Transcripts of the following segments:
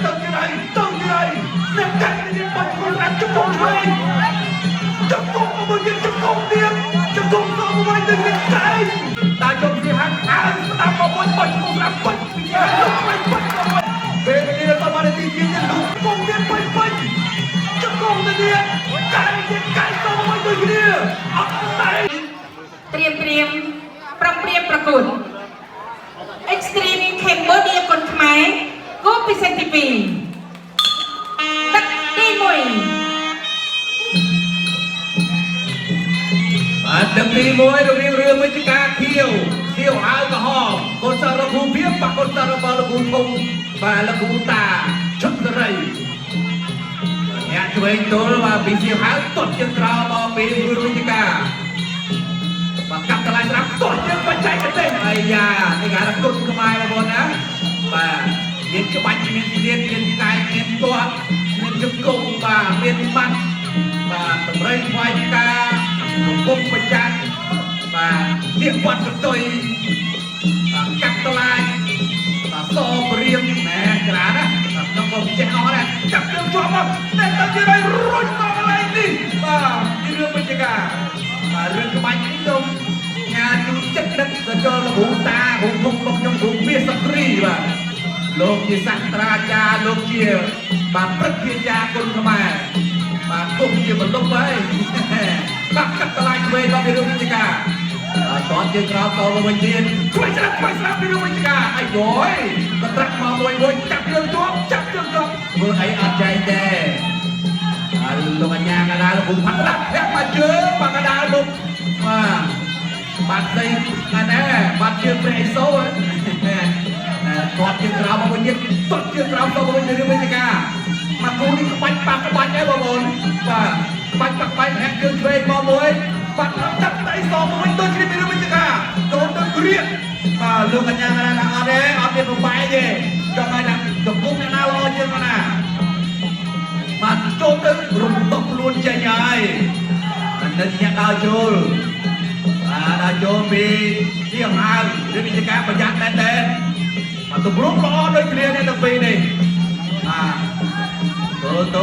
ទៅជាไรអ្នកកាច់នេះបាច់ខ្លួនអាចជង្គង់ឆ្វេងជង្គង់មកទៀតជង្គង់ទៀតជង្គង់ទៅវិញទៅនេះតែតាជុំទីហាក់អានស្ដាប់មកមួយបាច់មកស្ដាប់បាច់ពីហើយលោកបាច់ទៅពេលនេះទៅបានទីជាលោកជង្គង់ទៀតបាច់ជង្គង់ទៅទៀតកាច់ទៅវិញទៅគ្នាអត់តែត្រៀមប្រឹងព្រៀបប្រកួត Extreme Cambodia គុនខ្មែរគូពិសេសទី2ទឹកទី1ទឹកទី1រវាងរឿងវិជ្ជការខៀវហើយកុហកកូនសារភូមិភាពបាក់កូនសាររបស់លោកគ្រូធំបាទលោកគ្រូតាឈុតសេរីអ្នកឆ្វេងទល់បាទពីខៀវហើយទាត់ជើងក្រោមមកពីរឿងវិជ្ជការបាទកាប់តឡាយស្រាប់ទាត់ជើងបច្ចេកទេសអាយ៉ានេះគេថាគុណខ្មែរបងប្អូនណាបាទមានក្បាច់មានលៀនមានកាយមានទាត់មានជង្គង់បាទមានម៉ាត់បាទតម្រៃថ្វាយការគុំបច្ចាត់បាទលៀកវត្តកតុយបាទកាប់តឡាយបាទសព្រៀងណែច្រើនណាខ្ញុំក៏ចេះអស់ដែរចាប់ជើងជាប់មកតែទៅជាហើយរុញមកកន្លែងនេះបាទពីរឿងវិជ្ជការបាទរឿងក្បាច់នេះខ្ញុំញ៉ាជូនចិត្តដឹកទៅចូលលោកគ្រូតាគ្រូធំរបស់ខ្ញុំគ្រូមាសស្ត្រីបាទលោកជាសាស្ត្រាចារ្យលោកជាបាទព្រឹទ្ធាចារ្យគុណខ្មែរបាទគុំជាមនុស្សហើយបាទកាត់តឡាយឆ្វេងមកពីរឿងវិជ្ជការតោះជើងក្រោមតមកវិញទៀតឆ្វេងស្រាប់ពីរឿងវិជ្ជការអាយយក៏ត្រាក់មកមួយចាប់ជើងជាប់ធ្វើអីអត់ចែកទេលោកអញ្ញាកដាលលោកគ្រូផាត់ដាក់ធាក់មកជើងបាក់កដាលមុខបាទស្ដីណាបាទជើងព្រះអេសូគាត់ជើងក្រោមមកវិញទៀតទាត់ជើងក្រោមទៅវិញទៅរឿងវិជ្ជការមកគូនេះក្បាច់ដែរបងប្អូនបាទក្បាច់ហាក់ជើងឆ្វេងមកមួយបាត់ចាប់ដៃសមកវិញទៅជារឿងវិជ្ជការដូនទៅគ្រៀតបាទលោកអញ្ញាកដាលអត់ទេអត់មានប្របែកទេចង់ឲ្យថាជង្គង់អ្នកណាល្អជាងអ្នកណាបាទចូលទៅរំដុកខ្លួនចេញហើយតែអ្នកដើរចូលដើរចូលពីជាងហើរឿងវិជ្ជការប្រយ័ត្នតែបាទទម្រង់ល្អដូចគ្នានេះទាំងពីរនេះទៅ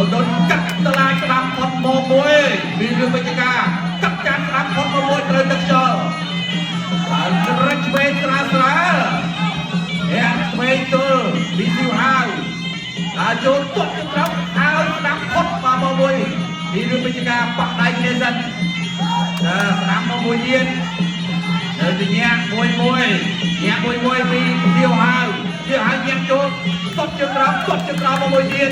កាត់តឡាយស្ដាប់ផុតមកមួយមានរឿងវិជ្ជការកាត់ចានស្ដាប់ផុតមកមួយត្រូវទឹកខ្យល់ហើយរឹកឆ្វេងស្រាលអ្នកឆ្វេងទល់ពីស៊ីវហាវដល់ចូលទុកទៅក្រោមឲ្យស្ដាប់ផុតមកមួយមានរឿងវិជ្ជការបាក់ដៃគ្នាសិនស្ដាប់មកមួយទៀតទៅទីញាក់មួយពីស៊ីវហាវញាក់ចូលទុកជើងក្រោមមកមួយទៀត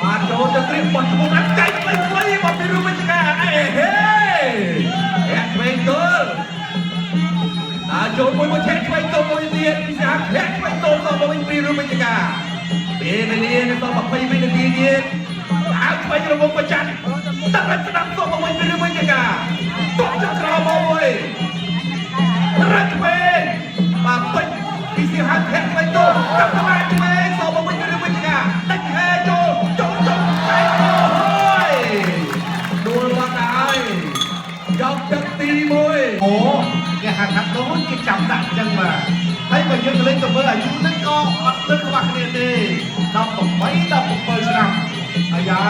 បាទចូលទៅគ្រៀបបោះឈ្មោះអាចចៃខ្លីមកពីរឿងវិជ្ជការអេហេអ្នកឆ្វេងទល់ដល់ចូលមួយឆែកឆ្វេងទល់មួយទៀតពីសាឆែកឆ្វេងទល់ទៅវិញពីរឿងវិជ្ជការពេលវេលានៅដល់20វិនាទីទៀតអាចឆ្វេងរង្វង់ប្រចាំតាក់ស្ដាប់ទៅវិញពីរឿងវិជ្ជការទុកចក្រោមមកមួយរត់ឆ្វេងបាទពេញពីស៊ីហាត់ឆែកឆ្វេងទល់កាប់ក្បាលឆ្វេងទៅវិញពីរឿងវិជ្ជការដាច់ហែចូលហើយដួលមកហើយយកទឹកទី1អូគេហៅថាដូនគេចាំដាក់អញ្ចឹងបាទហើយបើយើងលេងទៅមើលអាយុហ្នឹងក៏អត់ទៅខ្វះគ្នាទេ18-17ឆ្នាំអាយ៉ា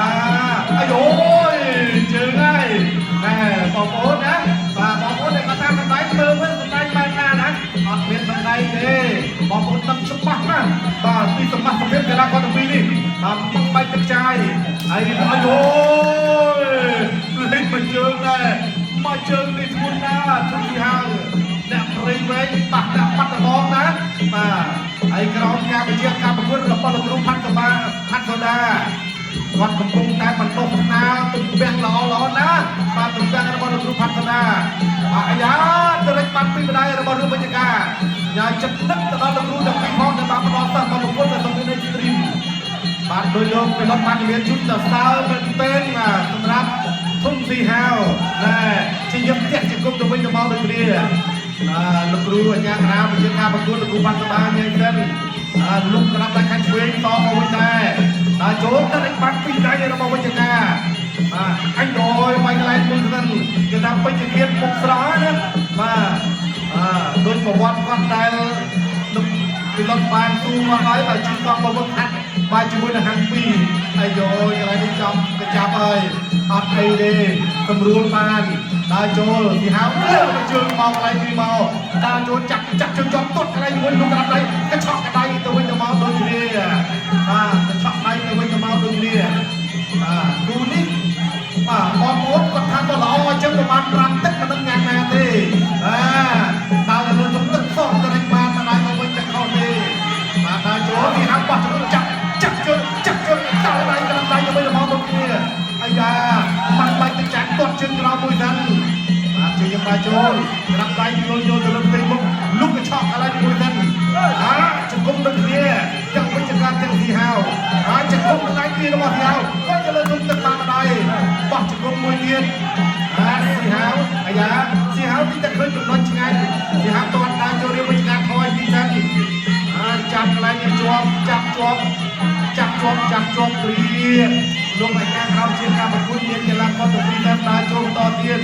អាយអូយជើងហើយណែបងប្អូនណាបាទបងប្អូនដែលគាត់តាមសម្ដែងមើលវិញសម្ដែងបែបណាណាអត់មានសម្ដែងទេបងប្អូនដឹងច្បាស់ណាបាទពីសមត្ថភាពកីឡាករទាំងពីរនេះបាទមកបែកទឹកចាយហើយអាយអូយលេងមកជើងដែរមកជើងនេះធ្ងន់ណាស់ទុកទីហើយអ្នកព្រៃវែងបាក់ដាក់បាត់ដបងណាបាទហើយក្រោមការបញ្ជាការប្រកួតរបស់លោកគ្រូផាត់សូដាគាត់កំពុងតែបន្តដំណើរទំពាំងល្អណាស់បាទទំពាំងរបស់លោកគ្រូផាត់សូដាបាទអាយ៉ាទៅរេចបាត់ពីម្ដាយរបស់រឿងវិជ្ជការញ៉ាំចិត្តនឹកទៅដល់លោកគ្រូទាំងពីរផងដែលបានផ្ដល់សិស្សមកប្រកួតនៅក្នុងនេះស្ទ្រីមបាទដោយលោកពីលោកបានមានជូនទៅសើមែនទែនបាទសម្រាប់ធំស៊ីហាវណែជាយកផ្ទះជាគុំទៅវិញទៅមកដូចគ្នាលោកគ្រូអញ្ញាកណ្ដាលវិជ្ជាការប្រកួតលោកគ្រូបាត់សម្បាញ់យ៉ាងសិនលោកក្រាបតែខាងឆ្វេងតមកវិញដែរដល់ចូលទៅឯបាត់ពីដៃរបស់វិជ្ជាការបាទអញដោយបាយកន្លែងមួយហ្នឹងគេថាពេជ្រជាតិមុខស្រស់ណាបាទដោយប្រវត្តិគាត់ដែលលោកពីលោកបានទូមកហើយបើជិះកង់មកវឹកហាត់បាទ ជាមួយនឹងហាំងពីអាយយកន្លែងនេះចំកញ្ចាប់ហើយអត់អីទេសម្រួលបានដើរចូលទីហៅជើងមកកន្លែងនេះមកដើរចូលចាក់ជើងជាប់ទាត់កន្លែងមួយលោកក្រាត់ដៃកញ្ឆក់កដៃទៅវិញទៅមកដូចគ្នាបាទកញ្ឆក់ដៃទៅវិញទៅមកដូចគ្នាបាទគូនេះបាទបងប្អូនគាត់ថាក៏ល្អអញ្ចឹងប្រហែល5ទឹកមិនដឹងយ៉ាងណាទេដើរទៅលើទឹកទឹកសោះទៅនឹងបានមិនដែរមកវិញទឹកខុសទេបាទដើរចូលទីហៅបោះជើងចាក់ជើងតើដៃកណ្ដាលទៅវិញទៅមកដូចគ្នាអាយ៉ាមិនបាច់ទៅចាក់ទាត់ជើងក្រោមមួយហ្នឹងបាទជើងយកដើរចូលកណ្ដាលដៃយល់ទៅលើផ្ទៃមុខលុកកញ្ឆក់កន្លែងមួយហ្នឹងជង្គង់ដូចគ្នាយ៉ាងវិញចង្កាទាំងទីហៅជង្គង់កន្លែងទីរបស់ទីហៅគាត់ទៅលើទឹកបានម្ដាយបោះជង្គង់មួយទៀតទីហៅអាយ៉ាទីហៅទីតែឃើញចំណុចឆ្ងាយទីហៅតន់ដើរចូលរៀបវិញចង្កាថយទីហ្នឹងចាប់កន្លែងជាប់ចាប់ជាប់គ្រាលោកអាចារ្យក្រោមជាការប្រគួតមានកីឡាករទៅពីតាមដើរចូលបន្តទៀត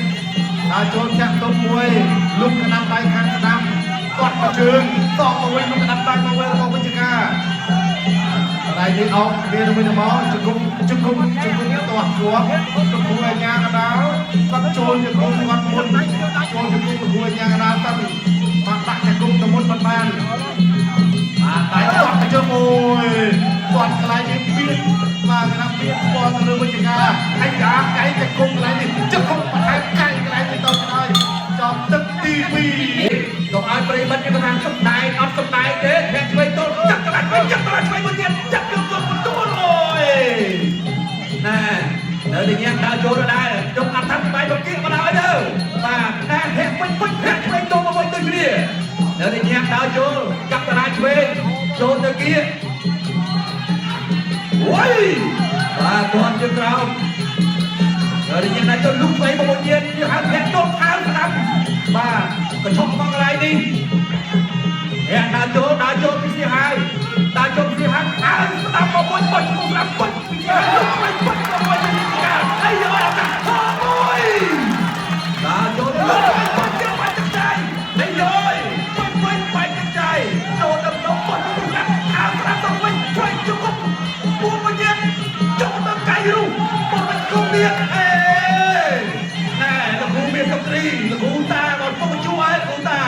ដើរចូលចាក់ទុំមួយលោកកណ្ដាប់ដៃខាងស្ដាំគាត់មកជើងតមកវិញលោកកណ្ដាប់ដៃមកវិញរបស់វិជ្ជការដៃនេះអោបវាទៅវិញមកជង្គង់ទាស់ជាប់លោកគ្រូអាចារ្យកណ្ដាលគាត់ចូលជង្គង់គាត់មុនចូលជង្គង់លោកគ្រូអាចារ្យកណ្ដាលទៅមកដាក់ជង្គង់ទៅមុនបានដៃគាត់ទៅជើងមួយគាត់កន្លែងនេះពីបាទកណ្ដាប់ពីបនលើវិជ្ជការអាយ៉ាកែជង្គង់កន្លែងនេះជង្គង់បន្ថែមកែកន្លែងនេះទៅហើយចំទឹកទី2កុំឲ្យប្រិមិត្តគេថាសំដែងអត់សំដែងទេធាក់ឆ្វេងទល់ចាក់កន្លែងឆ្វេងមួយទៀតចាក់ជើងទល់បន្ទូលអូយណែនៅទីនេះដើរចូលដែរខ្ញុំអត់ថាបាយមកគៀកមកដល់ទៅបាទណែធាក់ពេញធាក់ឆ្វេងទល់មកវិញដូចគ្នានៅទីនេះដើរចូលកាប់កន្លែងឆ្វេងចូលទៅគៀកអូយបាទគាត់ជើងក្រោមនៅទីនេះដើរចូលលុកស្អីមកវិញទៀតវាហៅធាក់ទល់ខោស្ដាប់បាទកញ្ឆក់មកកន្លែងនេះដើរចូលពីស្ហើយដើរចូលពីស្ហើយស្ដាប់មកវិញបាច់ស្ដាប់បាច់ពីស្ហើយលុកបាច់មកវិញអាយយកកាត់អូយដើរចូលលុកបាច់យកបាច់ទឹកใจអាយយកវិញបាច់ទឹកใจចូលដល់ដល់បាច់ស្ដាប់ស្ដាប់ទៅវិញជួយជុំពួងវិញចូលដល់កៃរូបាច់គំទៀតអេណែលោកគ្រូមានសុត្រីលោកគ្រូតាគាត់ពុកជួយឲ្យលោកគ្រូតា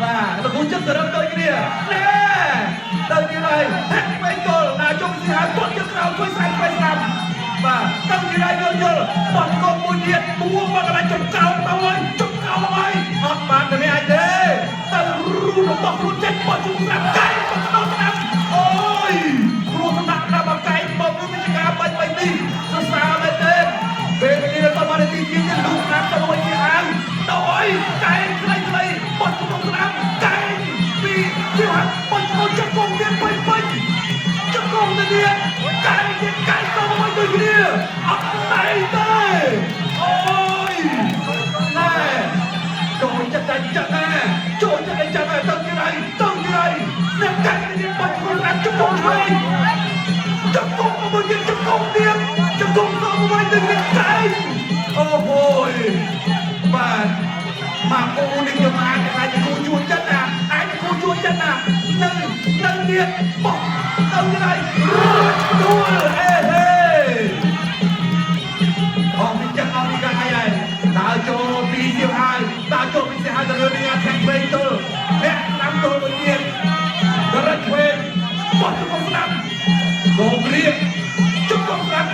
បាទលោកគ្រូចិត្តទៅរកដូចគ្នាណែដល់ទីហើយហាក់វិញគល់ណាជុំស៊ីហើយគាត់យកក្រោយជួយស្រាយស្ដាប់បាទដល់ទីហើយយល់បាត់កុំមួយទៀតពួងមកកន្លែងចុងក្រោយទៅហើយចុងក្រោយហើយអត់បានទៅនេះអាចទេទៅរូរបស់ខ្លួនចេញបាត់ជុំស្ដាប់កែបាត់ដល់ស្ដាប់អូយគ្រូសម្រាប់ដល់កែមកវិជ្ជាការបាច់នេះសរសើរមែនទេពេលវេលាទៅបានទីជាងលោកស្ដាប់ទៅវិញជាហើយដោយកែខ្លីបាត់ជុំស្ដាប់កែពីជាហាត់បាច់មកជង្គង់ទៀតពេញជង្គង់ទៅទៀតកែទៀតកែទៅវិញដូចគ្នាអត់ណៃទេអូយណែចូលចិត្តតែចិត្តណាចូលចិត្តតែចិត្តទៅទីไรអ្នកកែទៀតបាច់មកស្ដាប់ជង្គង់ឆ្វេងជង្គង់មកទៀតជង្គង់ទៀតជង្គង់ទៅវិញដូចគ្នាកែអូហូយបាទមកពូនេះខ្ញុំអាចគូជួយចិត្តណាអាចគូជួយចិត្តណានៅទៀតបោះទៅទីไรដួលអេហេអស់ពីចិត្តអស់ពីកាយហើយដើរចូលពីសៀវហើយដើរចូលពីសៀវហើយទៅលើអ្នកធាក់ឆ្វេងទល់អ្នកតាមទល់មួយទៀតដល់រត់ឆ្វេងបោះជង្គង់ស្ដាប់គោក្រៀបជង្គង់ស្ដាប់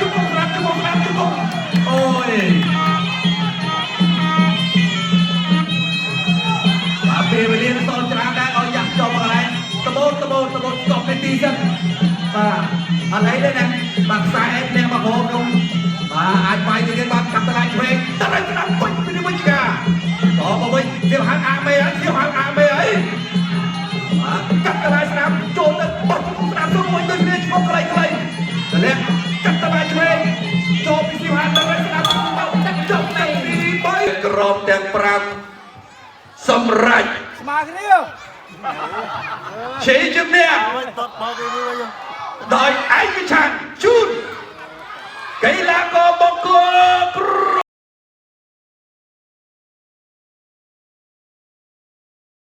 អូយពេលវេលាតច្រើនដែរឲ្យយ៉ាប់ចូលមកកន្លែងតបូតស្គប់ទីសិនបាទអត់អីទេណាបាទខ្សែអ្នកមកហូបនោះបាទអាចបាយទៅទៀតបាទកាប់តឡាយឆ្វេងតើស្ដាប់ពេញពីវិជ្ជាការតមកវិញវាហៅអាមេហើយវាហៅអាមេហើយបាទកាប់តឡាយស្ដាប់ចូលទៅបោះស្ដាប់ទៅវិញដូចគ្នាឈប់ខ្លីតម្លាក់កាប់តឡាយឆ្វេងចូលពីវាហៅតឡាយស្ដាប់មកដាក់ចុះទី3ក្រុមទាំង5សម្រាប់ស្មារគ្នាជ័យជំនះដោយឯកច្ឆន្ទជូនកីឡាករបង្គោល